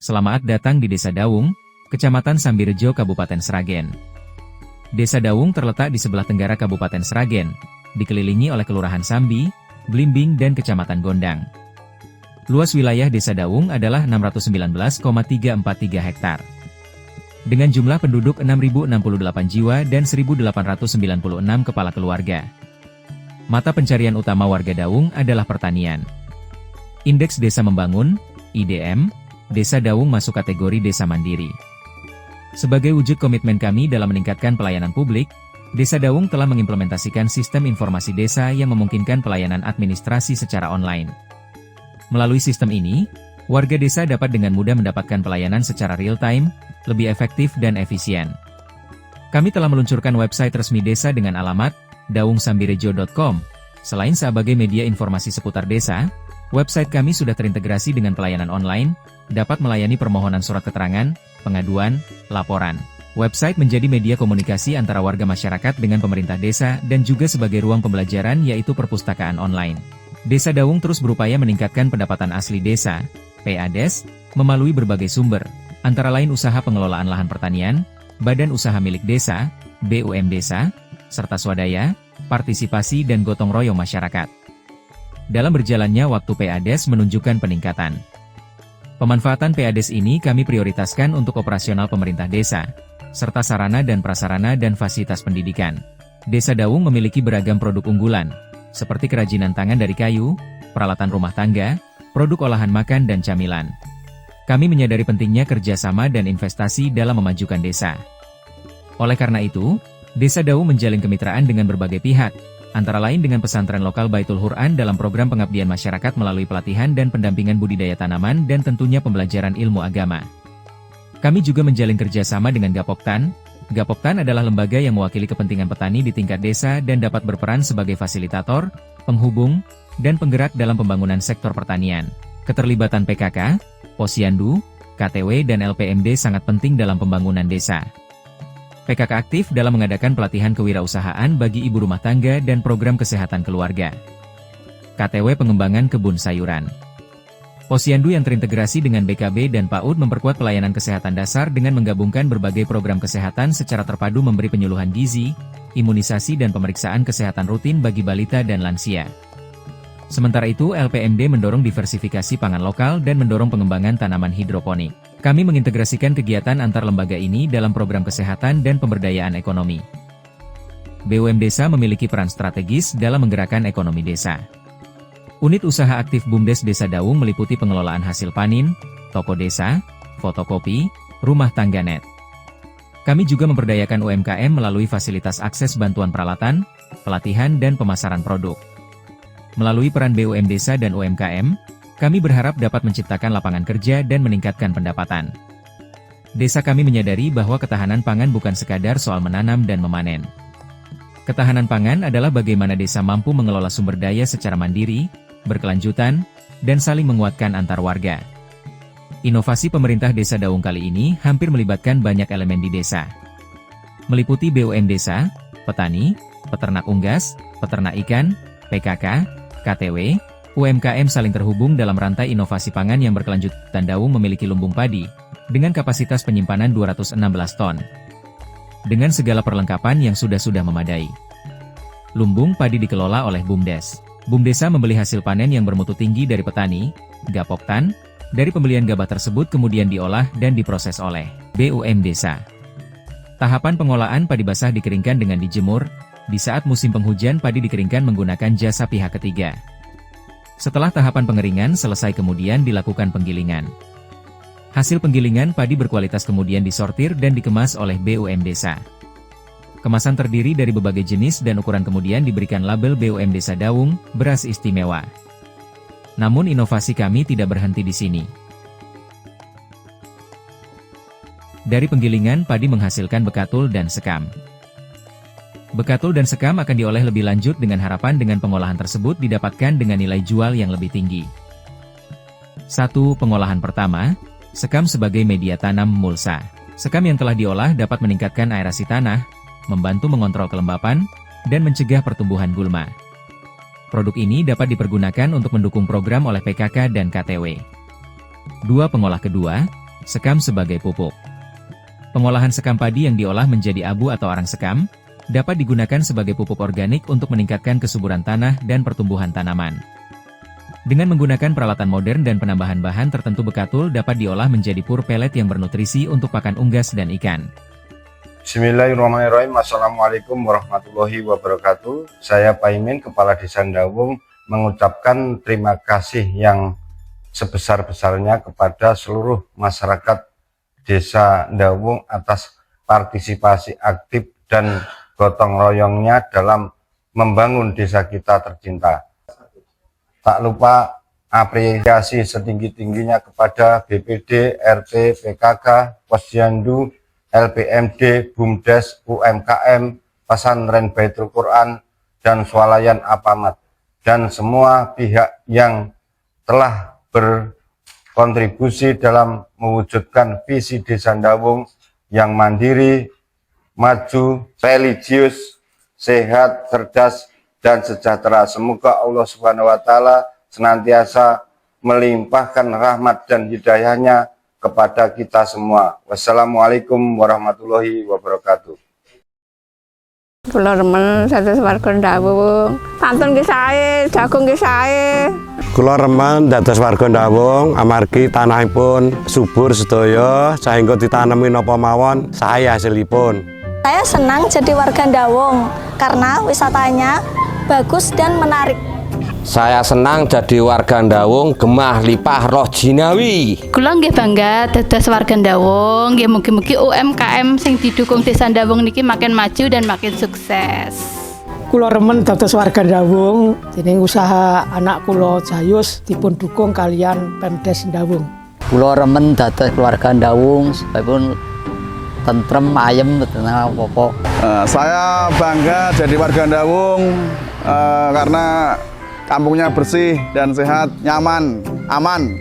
Selamat datang di Desa Dawung, Kecamatan Sambirejo, Kabupaten Sragen. Desa Dawung terletak di sebelah tenggara Kabupaten Sragen, dikelilingi oleh Kelurahan Sambi, Blimbing dan Kecamatan Gondang. Luas wilayah Desa Dawung adalah 619,343 hektar. Dengan jumlah penduduk 6.068 jiwa dan 1.896 kepala keluarga. Mata pencarian utama warga Dawung adalah pertanian. Indeks Desa Membangun, IDM, Desa Dawung masuk kategori desa mandiri. Sebagai wujud komitmen kami dalam meningkatkan pelayanan publik, Desa Dawung telah mengimplementasikan sistem informasi desa yang memungkinkan pelayanan administrasi secara online. Melalui sistem ini, warga desa dapat dengan mudah mendapatkan pelayanan secara real-time, lebih efektif dan efisien. Kami telah meluncurkan website resmi desa dengan alamat dawungsambirejo.com. Selain sebagai media informasi seputar desa, website kami sudah terintegrasi dengan pelayanan online, dapat melayani permohonan surat keterangan, pengaduan, laporan. Website menjadi media komunikasi antara warga masyarakat dengan pemerintah desa dan juga sebagai ruang pembelajaran yaitu perpustakaan online. Desa Dawung terus berupaya meningkatkan pendapatan asli desa, PADES, melalui berbagai sumber, antara lain usaha pengelolaan lahan pertanian, badan usaha milik desa, BUM desa, serta swadaya, partisipasi dan gotong royong masyarakat. Dalam berjalannya waktu PADES menunjukkan peningkatan. Pemanfaatan PADES ini kami prioritaskan untuk operasional pemerintah desa, serta sarana dan prasarana dan fasilitas pendidikan. Desa Dawung memiliki beragam produk unggulan, seperti kerajinan tangan dari kayu, peralatan rumah tangga, produk olahan makan dan camilan. Kami menyadari pentingnya kerjasama dan investasi dalam memajukan desa. Oleh karena itu, Desa Dawung menjalin kemitraan dengan berbagai pihak, antara lain dengan pesantren lokal Baitul Quran dalam program pengabdian masyarakat melalui pelatihan dan pendampingan budidaya tanaman dan tentunya pembelajaran ilmu agama. Kami juga menjalin kerjasama dengan Gapoktan. Gapoktan adalah lembaga yang mewakili kepentingan petani di tingkat desa dan dapat berperan sebagai fasilitator, penghubung, dan penggerak dalam pembangunan sektor pertanian. Keterlibatan PKK, Posyandu, KTW dan LPMD sangat penting dalam pembangunan desa. PKK aktif dalam mengadakan pelatihan kewirausahaan bagi ibu rumah tangga dan program kesehatan keluarga. KTW pengembangan kebun sayuran. Posyandu yang terintegrasi dengan BKB dan PAUD memperkuat pelayanan kesehatan dasar dengan menggabungkan berbagai program kesehatan secara terpadu memberi penyuluhan gizi, imunisasi dan pemeriksaan kesehatan rutin bagi balita dan lansia. Sementara itu LPMD mendorong diversifikasi pangan lokal dan mendorong pengembangan tanaman hidroponik. Kami mengintegrasikan kegiatan antar lembaga ini dalam program kesehatan dan pemberdayaan ekonomi. BUM Desa memiliki peran strategis dalam menggerakkan ekonomi desa. Unit usaha aktif BUMDes Desa Dawung meliputi pengelolaan hasil panen, toko desa, fotokopi, rumah tangga net. Kami juga memberdayakan UMKM melalui fasilitas akses bantuan peralatan, pelatihan dan pemasaran produk. Melalui peran BUM Desa dan UMKM, kami berharap dapat menciptakan lapangan kerja dan meningkatkan pendapatan. Desa kami menyadari bahwa ketahanan pangan bukan sekadar soal menanam dan memanen. Ketahanan pangan adalah bagaimana desa mampu mengelola sumber daya secara mandiri, berkelanjutan, dan saling menguatkan antar warga. Inovasi pemerintah Desa Dawung kali ini hampir melibatkan banyak elemen di desa. Meliputi BUM Desa, petani, peternak unggas, peternak ikan, PKK, KTW, UMKM saling terhubung dalam rantai inovasi pangan yang berkelanjutan. Dawung memiliki lumbung padi, dengan kapasitas penyimpanan 216 ton. Dengan segala perlengkapan yang sudah memadai. Lumbung padi dikelola oleh BUMDes. BUMDesa membeli hasil panen yang bermutu tinggi dari petani, Gapoktan. Dari pembelian gabah tersebut kemudian diolah dan diproses oleh BUM Desa. Tahapan pengolahan padi basah dikeringkan dengan dijemur. Di saat musim penghujan padi dikeringkan menggunakan jasa pihak ketiga. Setelah tahapan pengeringan selesai kemudian dilakukan penggilingan. Hasil penggilingan padi berkualitas kemudian disortir dan dikemas oleh BUM Desa. Kemasan terdiri dari berbagai jenis dan ukuran kemudian diberikan label BUM Desa Dawung, beras istimewa. Namun inovasi kami tidak berhenti di sini. Dari penggilingan padi menghasilkan bekatul dan sekam. Bekatul dan sekam akan diolah lebih lanjut dengan harapan dengan pengolahan tersebut didapatkan dengan nilai jual yang lebih tinggi. 1. Pengolahan pertama, sekam sebagai media tanam mulsa. Sekam yang telah diolah dapat meningkatkan aerasi tanah, membantu mengontrol kelembapan, dan mencegah pertumbuhan gulma. Produk ini dapat dipergunakan untuk mendukung program oleh PKK dan KTW. 2. Pengolah kedua, sekam sebagai pupuk. Pengolahan sekam padi yang diolah menjadi abu atau arang sekam, dapat digunakan sebagai pupuk organik untuk meningkatkan kesuburan tanah dan pertumbuhan tanaman. Dengan menggunakan peralatan modern dan penambahan bahan tertentu, bekatul dapat diolah menjadi pur pelet yang bernutrisi untuk pakan unggas dan ikan. Bismillahirrahmanirrahim. Assalamualaikum warahmatullahi wabarakatuh. Saya Pak Imin, Kepala Desa Ndawung, mengucapkan terima kasih yang sebesar-besarnya kepada seluruh masyarakat Desa Ndawung atas partisipasi aktif dan gotong royongnya dalam membangun desa kita tercinta. Tak lupa apresiasi setinggi-tingginya kepada BPD, RT, PKK, Posyandu, LPMD, BUMDes, UMKM, Pesantren Baitul Quran, dan Swalayan Apamat, dan semua pihak yang telah berkontribusi dalam mewujudkan visi Desa Ndawung yang mandiri, maju, religius, sehat, cerdas, dan sejahtera. Semoga Allah Subhanahu wa Ta'ala senantiasa melimpahkan rahmat dan hidayahnya kepada kita semua. Wassalamualaikum warahmatullahi wabarakatuh. Kula remen dados warga Ndawung. Pantun ki sae, jagung ki sae. Kula remen dados warga Ndawung amargi tanahipun subur sedaya sehingga ditanemi napa mawon sae hasilipun. Saya senang jadi warga Ndawung karena wisatanya bagus dan menarik. Saya senang jadi warga Ndawung, gemah lipah roh jinawi. Kula nggih bangga dados warga Ndawung, nggih mugi-mugi UMKM sing didukung Desa Ndawung niki makin maju dan makin sukses. Kula remen dados warga Ndawung, dening usaha anak kula Jayus dipun dukung kalian Pemdes Ndawung. Kula remen dados keluarga Ndawung supaya tentrem ayem tenang apa-apa. Saya bangga jadi warga Ndawung karena kampungnya bersih dan sehat, nyaman, aman.